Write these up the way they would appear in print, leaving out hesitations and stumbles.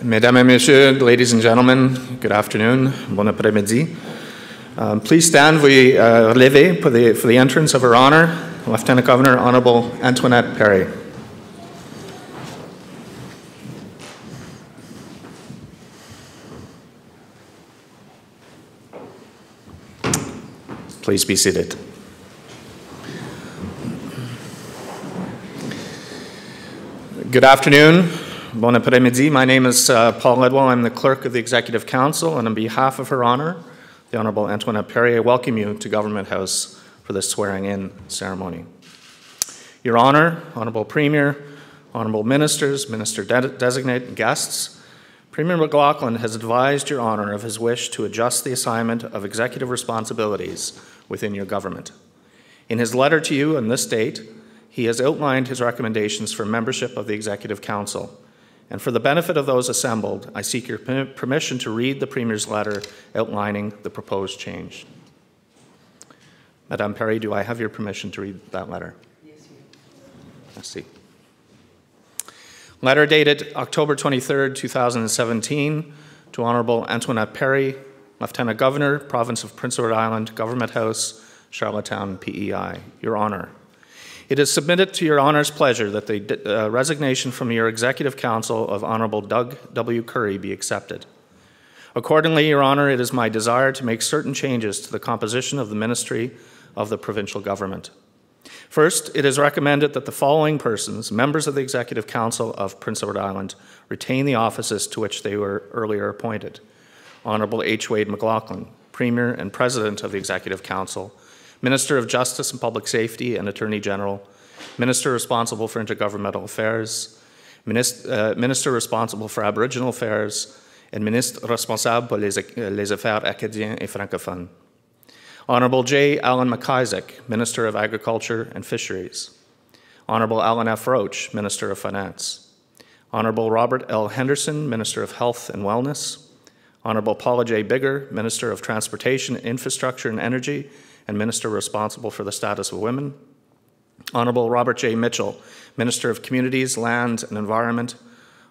Mesdames et Messieurs, ladies and gentlemen, good afternoon, bon après-midi. Please stand, veuillez relever for the entrance of Her Honor, Lieutenant Governor Honorable Antoinette Perry. Please be seated. Good afternoon. Bon après-midi. My name is Paul Ledwell. I'm the Clerk of the Executive Council, and on behalf of Her Honor, the Honorable Antoinette Perry, I welcome you to Government House for this swearing-in ceremony. Your Honor, Honorable Premier, Honorable Ministers, Minister-Designate, and guests, Premier McLaughlin has advised Your Honor of his wish to adjust the assignment of executive responsibilities within your government. In his letter to you on this date, he has outlined his recommendations for membership of the Executive Council. And for the benefit of those assembled, I seek your permission to read the Premier's letter outlining the proposed change. Madame Perry, do I have your permission to read that letter? Yes, you do. Merci. Letter dated October 23rd, 2017, to Honorable Antoinette Perry, Lieutenant Governor, Province of Prince Edward Island, Government House, Charlottetown, PEI. Your Honor, it is submitted to Your Honor's pleasure that the resignation from your Executive Council of Honorable Doug W. Curry be accepted. Accordingly, Your Honor, it is my desire to make certain changes to the composition of the Ministry of the Provincial Government. First, it is recommended that the following persons, members of the Executive Council of Prince Edward Island, retain the offices to which they were earlier appointed. Honorable H. Wade McLaughlin, Premier and President of the Executive Council, Minister of Justice and Public Safety and Attorney General, Minister responsible for Intergovernmental Affairs, Minister responsible for Aboriginal Affairs, and Ministre responsable pour les Affaires acadiens et francophones. Honorable J. Allan McIsaac, Minister of Agriculture and Fisheries. Honorable Alan F. Roach, Minister of Finance. Honorable Robert L. Henderson, Minister of Health and Wellness. Honorable Paula J. Bigger, Minister of Transportation, Infrastructure and Energy, and Minister responsible for the status of women. Honorable Robert J. Mitchell, Minister of Communities, Land and Environment.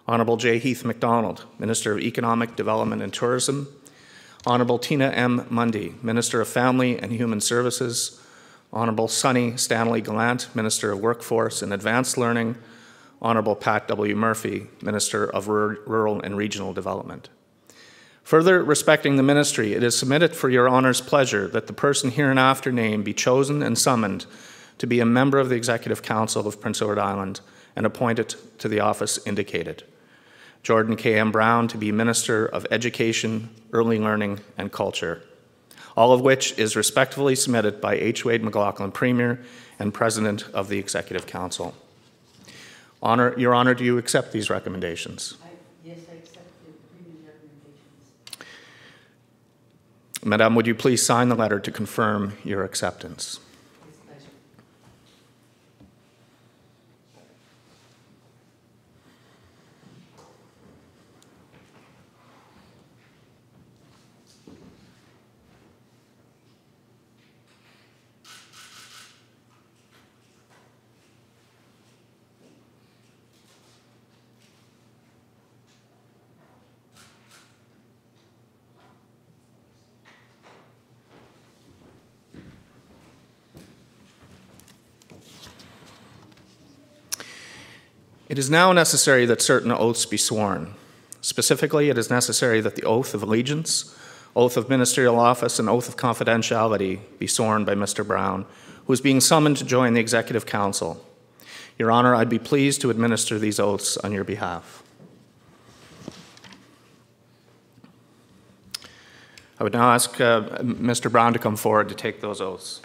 Honorable J. Heath MacDonald, Minister of Economic Development and Tourism. Honorable Tina M. Mundy, Minister of Family and Human Services. Honorable Sonny Stanley Gallant, Minister of Workforce and Advanced Learning. Honorable Pat W. Murphy, Minister of Rural and Regional Development. Further respecting the ministry, it is submitted for Your Honor's pleasure that the person hereinafter named be chosen and summoned to be a member of the Executive Council of Prince Edward Island and appointed to the office indicated. Jordan K. M. Brown to be Minister of Education, Early Learning and Culture, all of which is respectfully submitted by H. Wade McLaughlin, Premier and President of the Executive Council. Your Honor, do you accept these recommendations? Yes, I accept the Premier's recommendations. Madame, would you please sign the letter to confirm your acceptance? With pleasure. It is now necessary that certain oaths be sworn. Specifically, it is necessary that the oath of allegiance, oath of ministerial office, and oath of confidentiality be sworn by Mr. Brown, who is being summoned to join the Executive Council. Your Honor, I'd be pleased to administer these oaths on your behalf. I would now ask Mr. Brown to come forward to take those oaths.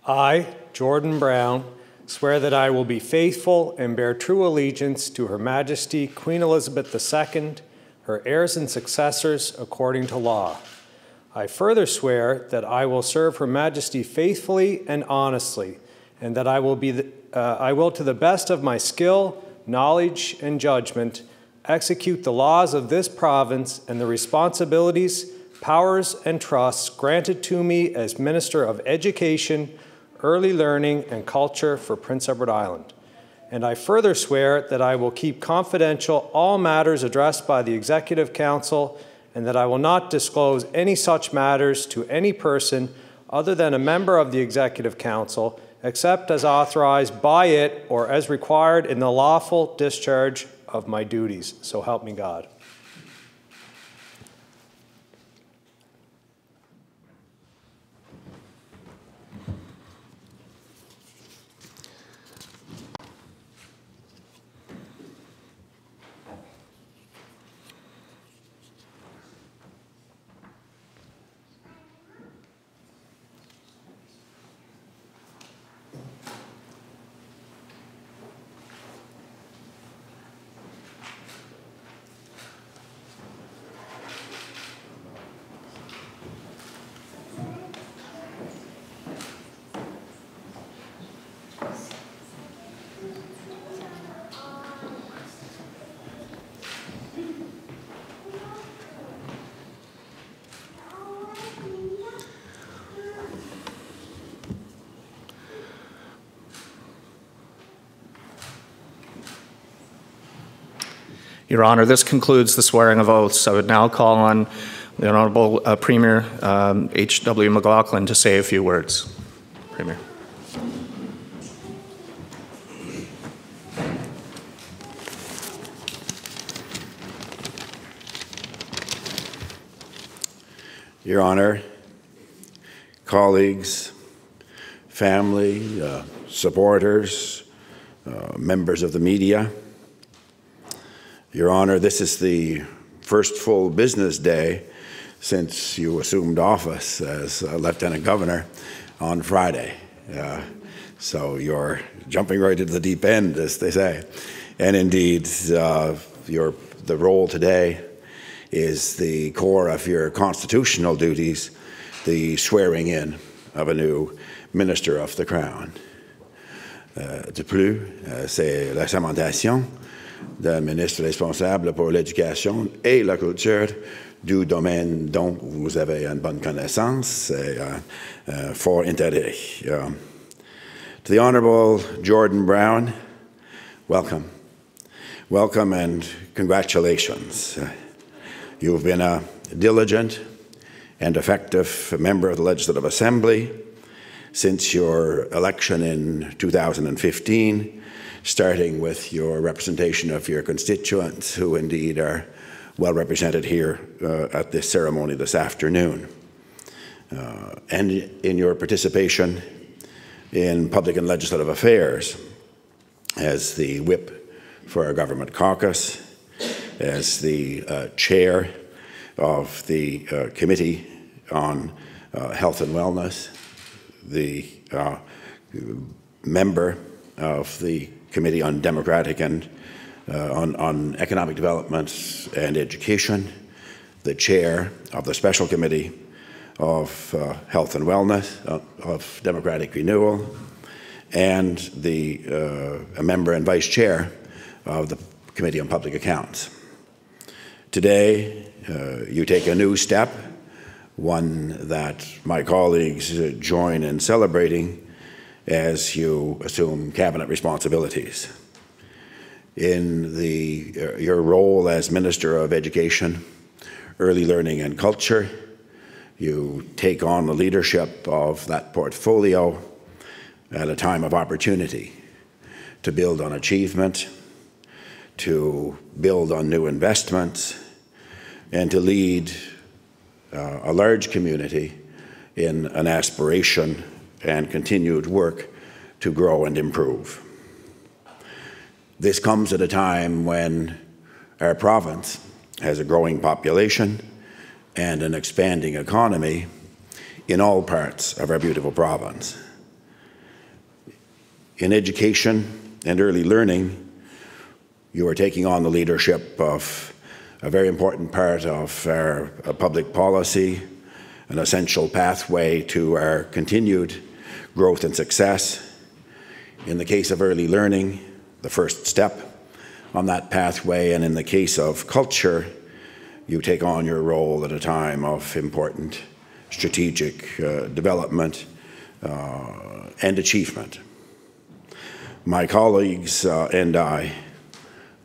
I, Jordan Brown, swear that I will be faithful and bear true allegiance to Her Majesty Queen Elizabeth II, her heirs and successors, according to law. I further swear that I will serve Her Majesty faithfully and honestly, and that I will, to the best of my skill, knowledge, and judgment, execute the laws of this province and the responsibilities, powers, and trusts granted to me as Minister of Education, Early Learning, and Culture for Prince Edward Island. And I further swear that I will keep confidential all matters addressed by the Executive Council, and that I will not disclose any such matters to any person other than a member of the Executive Council, except as authorized by it or as required in the lawful discharge of my duties. So help me God. Your Honor, this concludes the swearing of oaths. I would now call on the Honorable Premier H.W. McLaughlin to say a few words. Premier. Your Honor, colleagues, family, supporters, members of the media, Your Honor, this is the first full business day since you assumed office as Lieutenant Governor on Friday. So you're jumping right into the deep end, as they say. And indeed, the role today is the core of your constitutional duties, the swearing in of a new Minister of the Crown. De plus, c'est l'assermentation d'un ministre responsable pour l'éducation et la culture du domaine dont vous avez une bonne connaissance et fort intérêt. To the Honourable Jordan Brown, welcome. Welcome and congratulations. You've been a diligent and effective member of the Legislative Assembly since your election in 2015, starting with your representation of your constituents, who indeed are well represented here at this ceremony this afternoon, and in your participation in public and legislative affairs as the whip for our government caucus, as the chair of the Committee on Health and Wellness, the member of the Committee on Democratic and on Economic Development and Education, the chair of the Special Committee of Health and Wellness, of Democratic Renewal, and a member and vice chair of the Committee on Public Accounts. Today, you take a new step, one that my colleagues join in celebrating as you assume cabinet responsibilities. In your role as Minister of Education, Early Learning and Culture, you take on the leadership of that portfolio at a time of opportunity to build on achievement, to build on new investments, and to lead a large community in an aspiration and continued work to grow and improve. This comes at a time when our province has a growing population and an expanding economy in all parts of our beautiful province. In education and early learning, you are taking on the leadership of a very important part of our public policy, an essential pathway to our continued growth and success. In the case of early learning, the first step on that pathway, and in the case of culture, you take on your role at a time of important strategic development and achievement. My colleagues and I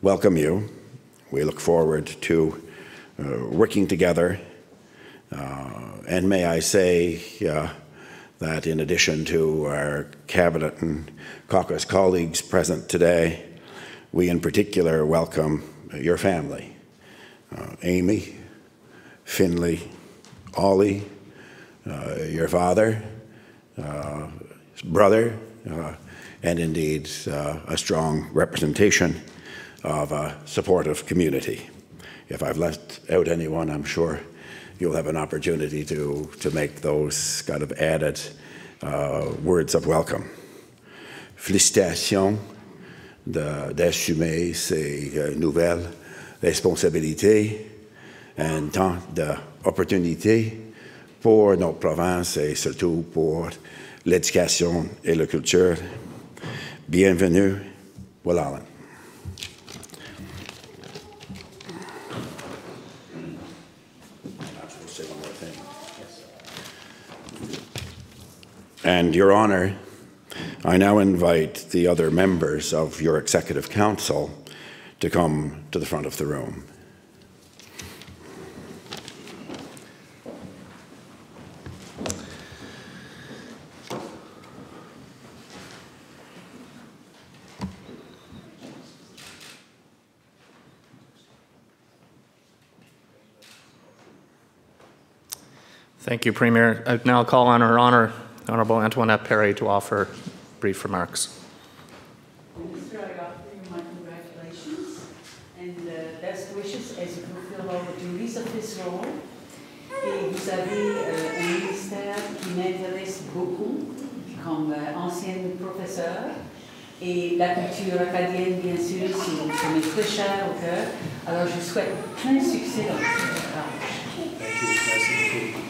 welcome you. We look forward to working together. And may I say that in addition to our Cabinet and caucus colleagues present today, we in particular welcome your family, Amy, Finley, Ollie, your father, brother, and indeed a strong representation of a supportive community. If I've left out anyone, I'm sure you'll have an opportunity to make those kind of added words of welcome. Félicitations d'assumer ces nouvelles responsabilités et tant d'opportunités pour notre province et surtout pour l'éducation et la culture. Bienvenue, Will-Allen. And Your Honor, I now invite the other members of your Executive Council to come to the front of the room. Thank you, Premier. I now call on Her Honor, the Honourable Antoinette Perry, to offer brief remarks. Minister, I offer you my congratulations and best wishes as you fulfill all the duties of this role. Et vous avez un ministère qui m'intéresse beaucoup comme ancienne professeure. Et la culture acadienne, bien sûr, ça m'est très cher au cœur. Alors, je souhaite plein de succès dans votre tâche. Thank you, President.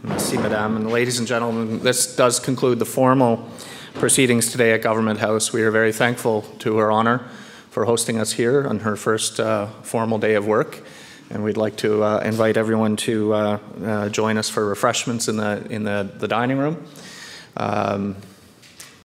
Merci, Madame. And ladies and gentlemen, this does conclude the formal proceedings today at Government House. We are very thankful to Her Honor for hosting us here on her first formal day of work. And we'd like to invite everyone to join us for refreshments in the dining room.